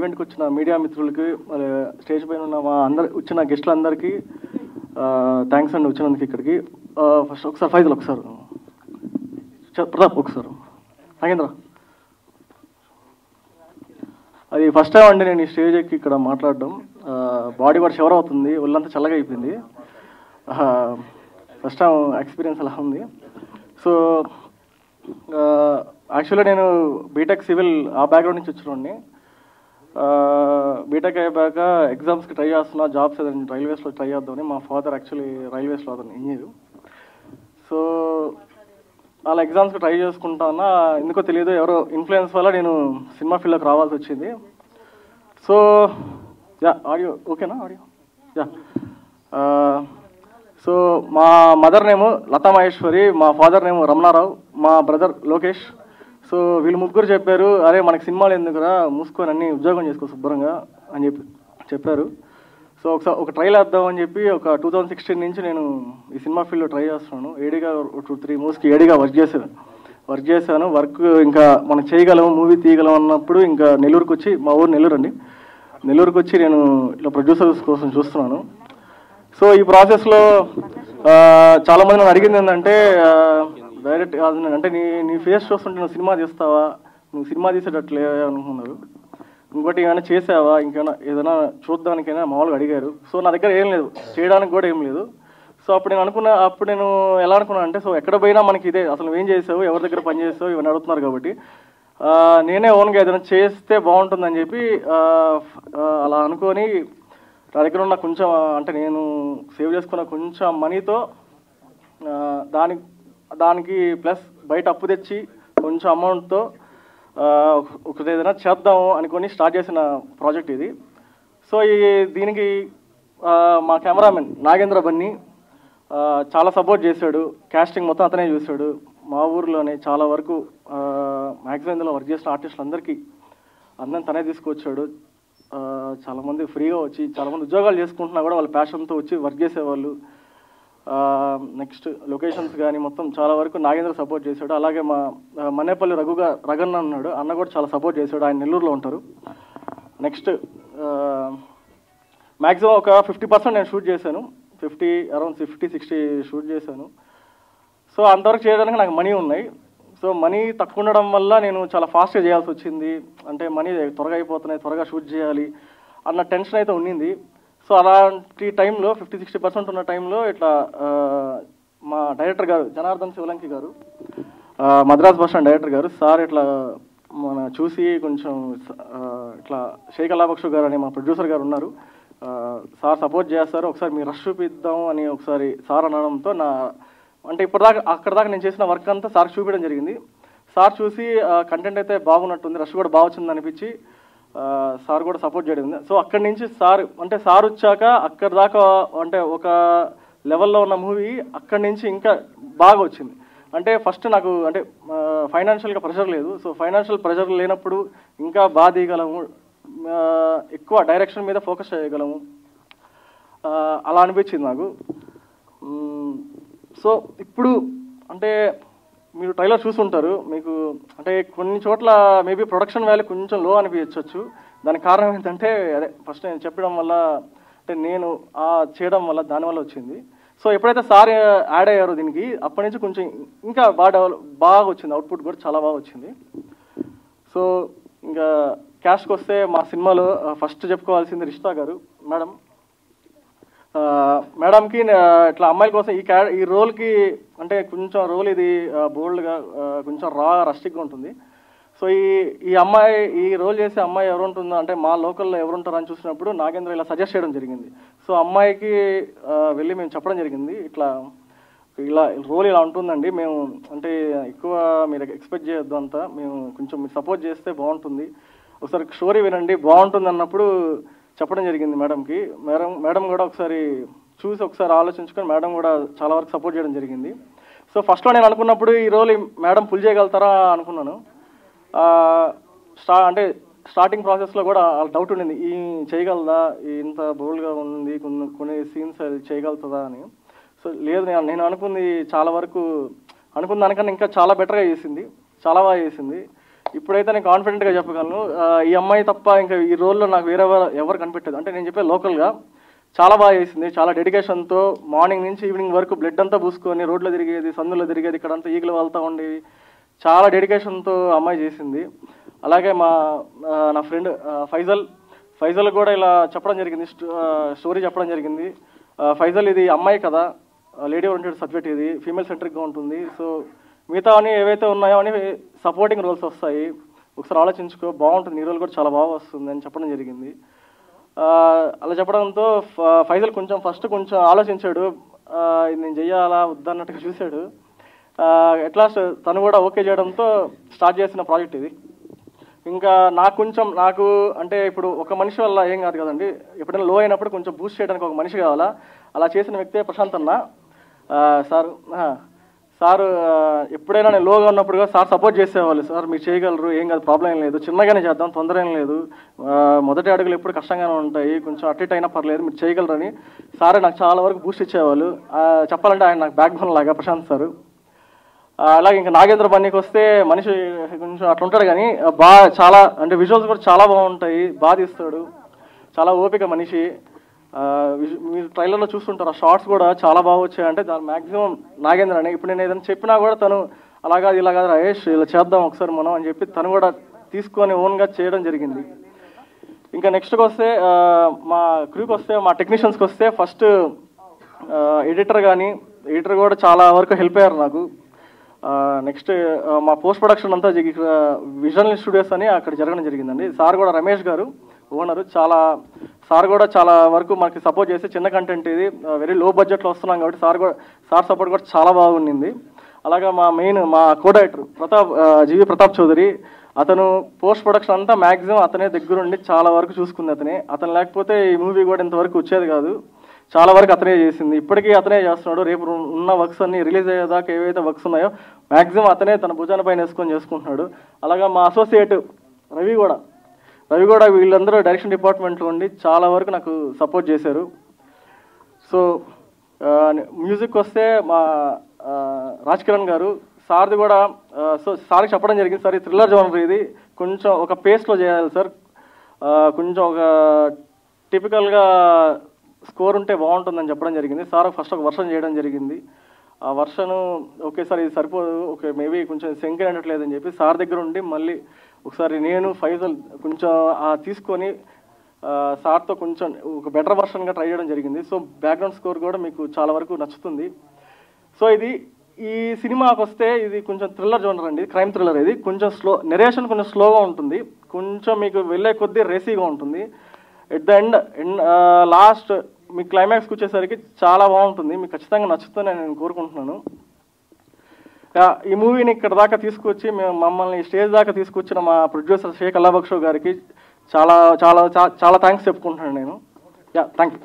ఈవెంట్కి వచ్చిన మీడియా మిత్రులకి, స్టేజ్ పైన ఉన్న మా వచ్చిన గెస్టులందరికీ థ్యాంక్స్ అండి వచ్చినందుకు ఇక్కడికి. ఫస్ట్ ఒకసారి ఫైజల్ ఒకసారి ప్రతాప్ ఒకసారి నాగేంద్ర. అది ఫస్ట్ టైం అండి నేను ఈ స్టేజ్ ఎక్కి ఇక్కడ మాట్లాడడం. బాడీ కూడా షవర్ అవుతుంది, ఒళ్ళంతా చల్లగా అయిపోయింది. ఫస్ట్ టైం ఎక్స్పీరియన్స్ అలా ఉంది. సో యాక్చువల్గా నేను బీటెక్ సివిల్ ఆ బ్యాక్గ్రౌండ్ నుంచి వచ్చినండి. బీటెక్ అయిపోయాక ఎగ్జామ్స్కి ట్రై చేస్తున్నా, జాబ్స్ ఏదైనా రైల్వేస్లో ట్రై చేద్దామని. మా ఫాదర్ యాక్చువల్లీ రైల్వేస్లో అతను ఇంజనీరు. సో అలా ఎగ్జామ్స్కి ట్రై చేసుకుంటా ఉన్నా, ఎందుకో తెలియదు ఎవరో ఇన్ఫ్లుయెన్స్ వల్ల నేను సినిమా ఫీల్డ్లోకి రావాల్సి వచ్చింది. సో ఆడియో ఓకేనా? ఆడియో సో మా మదర్ నేమో లతా మహేశ్వరి, మా ఫాదర్ నేమో రమణారావు, మా బ్రదర్ లోకేష్. సో వీళ్ళు ముగ్గురు చెప్పారు, అరే మనకి సినిమాలు ఎందుకురా, మూసుకొని అన్ని ఉద్యోగం చేసుకో శుభ్రంగా అని చెప్పారు. సో ఒకసారి ఒక ట్రైల్ వేద్దామని చెప్పి ఒక 2016 నుంచి నేను ఈ సినిమా ఫీల్డ్లో ట్రై చేస్తున్నాను. ఏడీగా 2-3 మూవీస్కి ఏడీగా వర్క్ చేశాను. వర్క్ ఇంకా మనం చేయగలం, మూవీ తీయగలం అన్నప్పుడు ఇంకా నెల్లూరుకి వచ్చి, మా ఊరు నెల్లూరు అండి, నెల్లూరుకి వచ్చి నేను ఇలా ప్రొడ్యూసర్స్ కోసం చూస్తున్నాను. సో ఈ ప్రాసెస్లో చాలామంది నన్ను అడిగింది ఏంటంటే, డైరెక్ట్ అంటే నీ ఫేస్ చూస్తుంటే నువ్వు సినిమా తీస్తావా, నువ్వు సినిమా తీసేటట్లే అనుకున్నారు. ఇంకోటి ఏమైనా చేసావా, ఇంకేమైనా ఏదైనా చూడడానికైనా మామూలుగా అడిగారు. సో నా దగ్గర ఏం లేదు, చేయడానికి కూడా ఏం లేదు. సో అప్పుడు నేను ఎలా అనుకున్నాను అంటే, సో ఎక్కడ పోయినా మనకి ఇదే, అసలు నువ్వేం చేసావు, ఎవరి దగ్గర పని చేసావు, ఇవన్నీ అడుగుతున్నారు కాబట్టి నేనే ఓన్గా ఏదైనా చేస్తే బాగుంటుందని చెప్పి అలా అనుకొని నా దగ్గర ఉన్న కొంచెం, అంటే నేను సేవ్ చేసుకున్న కొంచెం మనీతో దానికి ప్లస్ బయట అప్పు తెచ్చి కొంచెం అమౌంట్తో ఒకటి ఏదైనా చేద్దాము అనుకొని స్టార్ట్ చేసిన ప్రాజెక్ట్ ఇది. సో దీనికి మా కెమెరామెన్ నాగేంద్ర బన్నీ చాలా సపోర్ట్ చేశాడు. కాస్టింగ్ మొత్తం అతనే చూశాడు. మా ఊర్లోనే చాలా వరకు మ్యాక్సిమం ఇందులో వర్క్ చేసిన ఆర్టిస్టులందరికీ అందరిని తనే తీసుకొచ్చాడు. చాలామంది ఫ్రీగా వచ్చి, చాలామంది ఉద్యోగాలు చేసుకుంటున్నా కూడా వాళ్ళ ప్యాషన్తో వచ్చి వర్క్ చేసేవాళ్ళు. నెక్స్ట్ లొకేషన్స్ కానీ మొత్తం చాలా వరకు నాగేంద్ర సపోర్ట్ చేశాడు. అలాగే మా మన్నేపల్లి రఘన్న అన్నాడు, అన్న కూడా చాలా సపోర్ట్ చేశాడు. ఆయన నెల్లూరులో ఉంటారు. నెక్స్ట్ మ్యాక్సిమం ఒక 50% నేను షూట్ చేశాను. అరౌండ్ 50-60 షూట్ చేశాను. సో అంతవరకు చేయడానికి నాకు మనీ ఉన్నాయి. సో మనీ తక్కువ ఉండడం వల్ల నేను చాలా ఫాస్ట్గా చేయాల్సి వచ్చింది. అంటే మనీ త్వరగా అయిపోతున్నాయి, త్వరగా షూట్ చేయాలి అన్న టెన్షన్ అయితే ఉండింది. సో అలాంటి టైంలో 50-60% ఉన్న టైంలో ఇట్లా మా డైరెక్టర్ గారు జనార్దన్ శివలంకి గారు, మద్రాస్ బస్ స్టాండ్ డైరెక్టర్ గారు, సార్ ఇట్లా చూసి కొంచెం ఇట్లా షేక్ అల్లాబక్షు గారు అని మా ప్రొడ్యూసర్ గారు ఉన్నారు, సార్ సపోర్ట్ చేస్తారు, ఒకసారి మీరు రష్ చూపిద్దాం అని ఒకసారి సార్ అనడంతో అంటే ఇప్పటిదాకా అక్కడిదాకా నేను చేసిన వర్క్ అంతా సార్ చూపించడం జరిగింది. సార్ చూసి కంటెంట్ అయితే బాగున్నట్టుంది, రష్ కూడా బాగుంది అనిపించి సార్ కూడా సపోర్ట్ చేయడం. సో అక్కడి నుంచి సార్ వచ్చాక అక్కడి దాకా అంటే ఒక లెవెల్లో ఉన్న మూవీ అక్కడి నుంచి ఇంకా బాగా వచ్చింది. అంటే ఫస్ట్ నాకు అంటే ఫైనాన్షియల్గా ప్రెషర్ లేదు. సో ఫైనాన్షియల్ ప్రెషర్ లేనప్పుడు ఇంకా బాగా తీయగలము, ఎక్కువ డైరెక్షన్ మీద ఫోకస్ చేయగలము, అలా అనిపించింది నాకు. సో ఇప్పుడు అంటే మీరు ట్రైలర్ చూసుంటారు, మీకు అంటే కొన్ని చోట్ల మేబీ ప్రొడక్షన్ వాల్యూ కొంచెం లో అనిపించవచ్చు. దానికి కారణం ఏంటంటే అదే ఫస్ట్ నేను చెప్పడం వల్ల, అంటే నేను చేయడం వల్ల దానివల్ల వచ్చింది. సో ఎప్పుడైతే సార్ యాడ్ అయ్యారో దీనికి, అప్పటి నుంచి కొంచెం ఇంకా బాగా వచ్చింది, అవుట్పుట్ కూడా చాలా బాగా వచ్చింది. సో ఇంకా క్యాస్ట్కి వస్తే మా సినిమాలో ఫస్ట్ చెప్పుకోవాల్సింది రిషితా గారు మేడంకి ఇట్లా అమ్మాయిల కోసం ఈ రోల్కి అంటే కొంచెం రోల్ ఇది బోల్డ్గా కొంచెం రస్టిక్గా ఉంటుంది. సో ఈ అమ్మాయి ఈ రోల్ చేసే అమ్మాయి ఎవరు ఉంటుందో అంటే మా లోకల్లో ఎవరు ఉంటారని చూసినప్పుడు నాగేంద్ర ఇలా సజెస్ట్ చేయడం జరిగింది. సో అమ్మాయికి వెళ్ళి మేము చెప్పడం జరిగింది, ఇలా రోల్ ఇలా ఉంటుందండి, మేము అంటే ఎక్కువ మీరు ఎక్స్పెక్ట్ చేయొద్దు అంతా, మేము కొంచెం మీరు సపోర్ట్ చేస్తే బాగుంటుంది, ఒకసారి స్టోరీ వినండి బాగుంటుంది అన్నప్పుడు చెప్పడం జరిగింది మేడంకి. మేడం కూడా ఒకసారి చూసి ఒకసారి ఆలోచించుకొని మేడం కూడా చాలా వరకు సపోర్ట్ చేయడం జరిగింది. సో ఫస్ట్లో నేను అనుకున్నప్పుడు ఈ రోల్ మేడం పుల్ చేయగలుగుతారా అనుకున్నాను. అంటే స్టార్టింగ్ ప్రాసెస్లో కూడా డౌట్ ఉండింది, ఈ చేయగలదా, ఇంత బోల్డ్గా ఉంది, కొన్ని సీన్స్ చేయగలుగుతుందా అని. సో లేదు, నేను అనుకుంది చాలా వరకు అనుకున్న దానికన్నా ఇంకా చాలా బెటర్గా చేసింది, చాలా బాగా చేసింది. ఇప్పుడైతే నేను కాన్ఫిడెంట్గా చెప్పగలను, ఈ అమ్మాయి తప్ప ఇంకా ఈ రోల్లో నాకు వేరే ఎవరు కనిపెట్టదు. అంటే నేను చెప్పే లోకల్గా చాలా బాగా చేసింది, చాలా డెడికేషన్తో మార్నింగ్ నుంచి ఈవినింగ్ వరకు బ్లడ్ అంతా పూసుకొని రోడ్లో తిరిగేది, సందులో తిరిగేది, ఇక్కడంతా ఈగలు వాళ్తూ ఉండేవి. చాలా డెడికేషన్తో అమ్మాయి చేసింది. అలాగే నా ఫ్రెండ్ ఫైజల్ కూడా ఇలా చెప్పడం జరిగింది, స్టోరీ చెప్పడం జరిగింది. ఫైజల్, ఇది అమ్మాయి కదా, లేడీ ఓరియంటెడ్ సబ్జెక్ట్, ఇది ఫీమేల్ సెంట్రిక్గా ఉంటుంది. సో మిగతా అని ఏవైతే ఉన్నాయో అని సపోర్టింగ్ రోల్స్ వస్తాయి, ఒకసారి ఆలోచించుకో, బాగుంటుంది, ఈ రోల్ కూడా చాలా బాగా వస్తుంది అని చెప్పడం జరిగింది. అలా చెప్పడంతో ఫైజల్ ఫస్ట్ కొంచెం ఆలోచించాడు, ఇది నేను చెయ్యాలా వద్దన్నట్టుగా చూశాడు. ఎట్లాస్ట్ తను కూడా ఓకే చేయడంతో స్టార్ట్ చేసిన ప్రాజెక్ట్ ఇది. ఇంకా నాకు అంటే ఇప్పుడు ఒక మనిషి వల్ల ఏం కాదు కదండి, ఎప్పుడైనా లో అయినప్పుడు కొంచెం బూస్ట్ చేయడానికి ఒక మనిషి కావాలా. అలా చేసిన వ్యక్తే ప్రశాంత్ అన్న. సార్ ఎప్పుడైనా నేను లోగా ఉన్నప్పుడు సార్ సపోర్ట్ చేసేవాళ్ళు, సార్ మీరు చేయగలరు, ఏం కాదు, ప్రాబ్లం ఏం లేదు, చిన్నగానే చేద్దాం, తొందర ఏం లేదు, మొదటి అడుగులు ఎప్పుడు కష్టంగానే ఉంటాయి, కొంచెం అటు ఇటు అయినా పర్లేదు, మీరు చేయగలరని సారే నాకు చాలా వరకు బూస్ట్ ఇచ్చేవాళ్ళు. చెప్పాలంటే ఆయన నాకు బ్యాక్ బోన్ లాగా ప్రశాంత్ సార్. అలాగే ఇంకా నాగేంద్ర బన్నీకి వస్తే మనిషి కొంచెం అట్లా ఉంటాడు, కానీ చాలా అంటే విజువల్స్ కూడా చాలా బాగుంటాయి, బాగా తీస్తాడు, చాలా ఓపిక మనిషి. మీరు ట్రైలర్లో చూస్తుంటారు, ఆ షార్ట్స్ కూడా చాలా బాగా వచ్చాయంటే దాని మ్యాక్సిమం నాగేంద్ర అని. ఇప్పుడు నేను ఏదైనా చెప్పినా కూడా తను అలాగా ఇలాగా రయేష్ ఇలా చేద్దాం ఒకసారి మనం అని చెప్పి తను కూడా తీసుకొని ఓన్గా చేయడం జరిగింది. ఇంకా నెక్స్ట్కి వస్తే మా క్రూకి వస్తే, మా టెక్నీషియన్స్కి వస్తే, ఫస్ట్ ఎడిటర్ కూడా చాలా వరకు హెల్ప్ అయ్యారు నాకు. నెక్స్ట్ మా పోస్ట్ ప్రొడక్షన్ అంతా ఇక్కడ విజన్ స్టూడియోస్ అని అక్కడ జరగడం జరిగిందండి. సార్ కూడా రమేష్ గారు ఓనరు, సార్ కూడా చాలా వరకు మనకి సపోర్ట్ చేసి, చిన్న కంటెంట్ ఇది, వెరీ లో బడ్జెట్లో వస్తున్నాం కాబట్టి సార్ సపోర్ట్ కూడా చాలా బాగుండింది. అలాగే మా కో డైరెక్టర్ జీవి ప్రతాప్ చౌదరి, అతను పోస్ట్ ప్రొడక్షన్ అంతా మ్యాక్సిమం అతనే దగ్గరుండి చాలా వరకు చూసుకుంది. అతను లేకపోతే ఈ మూవీ కూడా ఇంతవరకు వచ్చేది కాదు, చాలా వరకు అతనే చేసింది, ఇప్పటికీ అతనే చేస్తున్నాడు. రేపు ఉన్న వర్క్స్ అన్ని రిలీజ్ అయ్యేదాకా ఏవైతే వర్క్స్ ఉన్నాయో మ్యాక్సిమం అతనే తన భుజాన పైన వేసుకొని చేసుకుంటున్నాడు. అలాగా మా అసోసియేట్ రవి కూడా వీళ్ళందరూ డైరెక్షన్ డిపార్ట్మెంట్లో ఉండి చాలా వరకు నాకు సపోర్ట్ చేశారు. సో మ్యూజిక్ వస్తే మా రాజ్ కిరణ్ గారు, సార్ది కూడా సార్కి చెప్పడం జరిగింది, సార్ ఈ థ్రిల్లర్ జోనర్ ఇది కొంచెం ఒక పేస్ట్లో చేయాలి సార్, కొంచెం ఒక టిపికల్గా స్కోర్ ఉంటే బాగుంటుందని చెప్పడం జరిగింది. సార్ ఫస్ట్ ఒక వర్షన్ చేయడం జరిగింది. ఆ వర్షను ఓకే సార్ ఇది సరిపోదు, ఓకే మేబీ కొంచెం సింక్ అయినట్లేదని చెప్పి సార్ దగ్గర ఉండి మళ్ళీ ఒకసారి నేను ఫైజల్ కొంచెం తీసుకొని సార్తో కొంచెం ఒక బెటర్ వర్షన్గా ట్రై చేయడం జరిగింది. సో బ్యాక్గ్రౌండ్ స్కోర్ కూడా మీకు చాలా వరకు నచ్చుతుంది. సో ఈ సినిమాకి వస్తే ఇది కొంచెం థ్రిల్లర్ జోనర్ అండి, క్రైమ్ థ్రిల్లర్. ఇది కొంచెం నెరేషన్ కొంచెం స్లోగా ఉంటుంది, కొంచెం మీకు వెళ్ళే కొద్దీ రేసీగా ఉంటుంది. ఎట్ ద ఎండ్ లాస్ట్ మీ క్లైమాక్స్కి వచ్చేసరికి చాలా బాగుంటుంది, మీకు ఖచ్చితంగా నచ్చుతుందని నేను కోరుకుంటున్నాను. ఈ మూవీని ఇక్కడ దాకా తీసుకొచ్చి మమ్మల్ని స్టేజ్ దాకా తీసుకొచ్చిన మా ప్రొడ్యూసర్ షేక్ అల్లాబక్షో గారికి చాలా చాలా చాలా థ్యాంక్స్ చెప్పుకుంటున్నాను నేను. Thank you.